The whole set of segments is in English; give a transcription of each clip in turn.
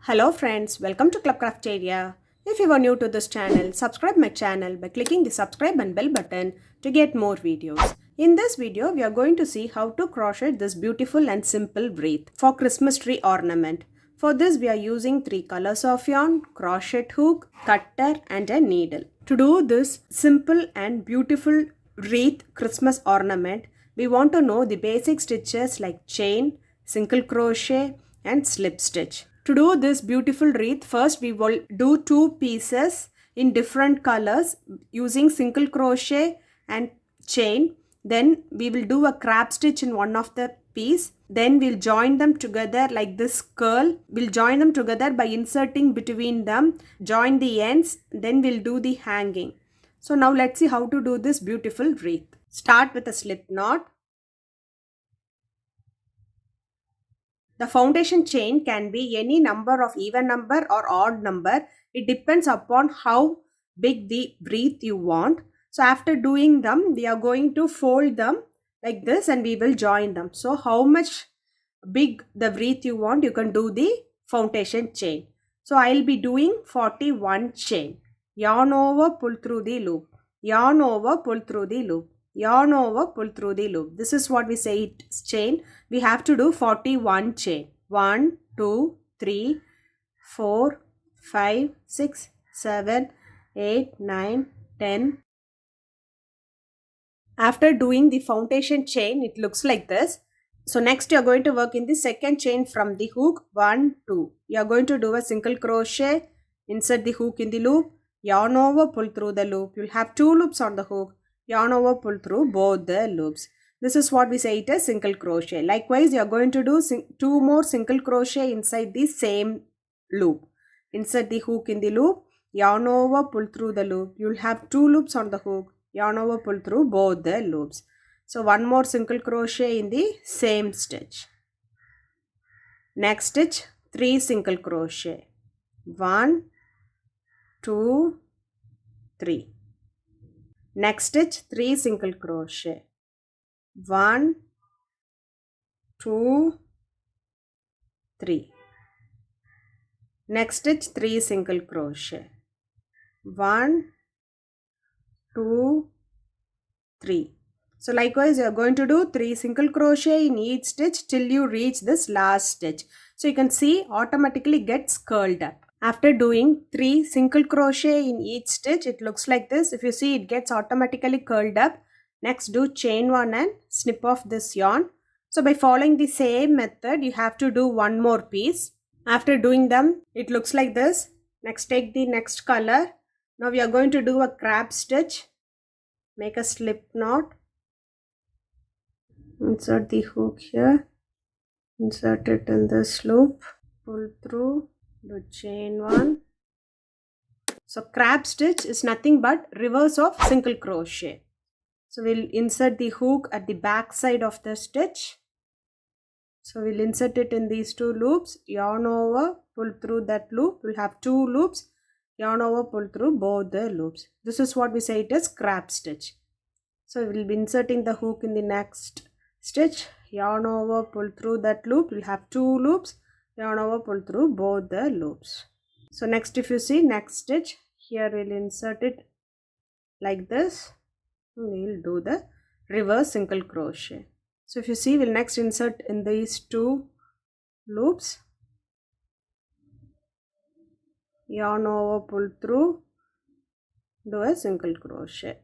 Hello friends, welcome to Crafteria. If you are new to this channel, subscribe my channel by clicking the subscribe and bell button to get more videos. In this video, we are going to see how to crochet this beautiful and simple wreath for Christmas tree ornament. For this, we are using 3 colors of yarn, crochet hook, cutter and a needle. To do this simple and beautiful wreath Christmas ornament, we want to know the basic stitches like chain, single crochet and slip stitch. To do this beautiful wreath, first we will do 2 pieces in different colors using single crochet and chain. Then we will do a crab stitch in one of the piece. Then we'll join them together like this curl. We'll join them together by inserting between them, join the ends, then we'll do the hanging. So now let's see how to do this beautiful wreath. Start with a slip knot. The foundation chain can be any number of even number or odd number. It depends upon how big the wreath you want. So after doing them, we are going to fold them like this and we will join them. So how much big the wreath you want, you can do the foundation chain. So I'll be doing 41 chain. Yarn over, pull through the loop. Yarn over, pull through the loop. Yarn over, pull through the loop. This is what we say it's chain. We have to do 41 chain. 1, 2, 3, 4, 5, 6, 7, 8, 9, 10. After doing the foundation chain, it looks like this. So next you are going to work in the second chain from the hook 1, 2. You are going to do a single crochet, insert the hook in the loop, yarn over, pull through the loop. You will have 2 loops on the hook, yarn over, pull through both the loops. This is what we say it as single crochet. Likewise, you are going to do 2 more single crochet inside the same loop. Insert the hook in the loop, yarn over, pull through the loop. You will have 2 loops on the hook, yarn over, pull through both the loops. So one more single crochet in the same stitch. Next stitch, 3 single crochet. 1, 2, 3. Next stitch, 3 single crochet. 1, 2, 3. Next stitch, 3 single crochet. 1, 2, 3. So likewise, you are going to do 3 single crochet in each stitch till you reach this last stitch. So you can see automatically gets curled up. After doing 3 single crochet in each stitch, it looks like this. If you see, it gets automatically curled up. Next, do chain 1 and snip off this yarn. So by following the same method, you have to do one more piece. After doing them, it looks like this. Next, take the next color. Now we are going to do a crab stitch. Make a slip knot. Insert the hook here. Insert it in this loop. Pull through. Do chain 1. So crab stitch is nothing but reverse of single crochet. So we'll insert the hook at the back side of the stitch. So we'll insert it in these 2 loops. Yarn over, pull through that loop. We'll have 2 loops. Yarn over, pull through both the loops. This is what we say it is crab stitch. So we'll be inserting the hook in the next stitch. Yarn over, pull through that loop. We'll have 2 loops. Yarn over, pull through both the loops. So next, if you see next stitch, here we'll insert it like this. We'll do the reverse single crochet. So if you see, we'll next insert in these 2 loops. Yarn over, pull through, do a single crochet.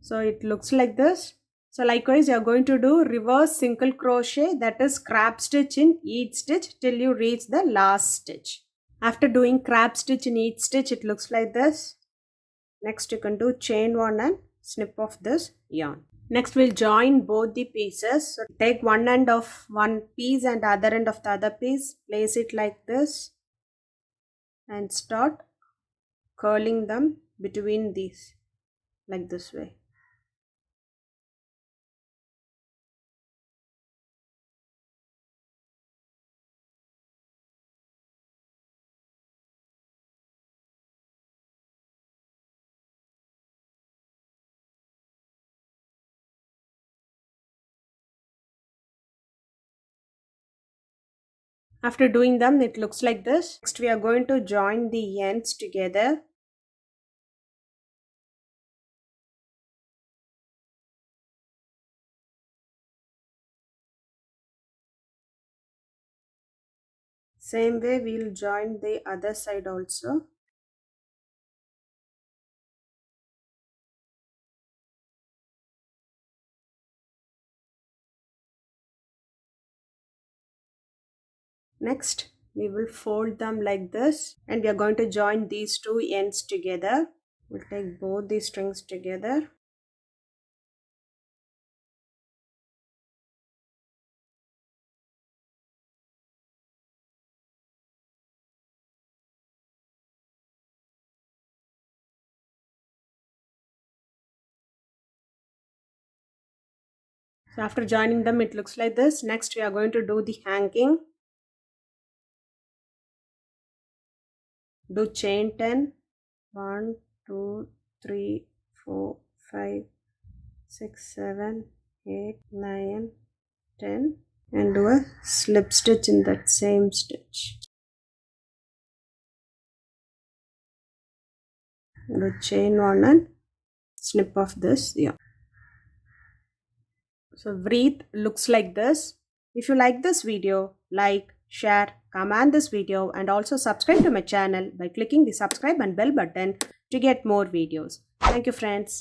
So it looks like this. So likewise, you are going to do reverse single crochet, that is crab stitch in each stitch till you reach the last stitch. After doing crab stitch in each stitch, it looks like this. Next, you can do chain 1 and snip off this yarn. Next, we'll join both the pieces. So take one end of one piece and other end of the other piece. Place it like this and start curling them between these like this way. After doing them, it looks like this. Next, we are going to join the ends together. Same way, we'll join the other side also. Next, we will fold them like this, and we are going to join these two ends together. We'll take both these strings together. So after joining them, it looks like this. Next, we are going to do the hanging. Do chain 10. 1, 2, 3, 4, 5, 6, 7, 8, 9, 10. And do a slip stitch in that same stitch. Do chain 1 and snip off this. Yeah. So wreath looks like this. If you like this video, like, share, comment this video and also subscribe to my channel by clicking the subscribe and bell button to get more videos. Thank you friends.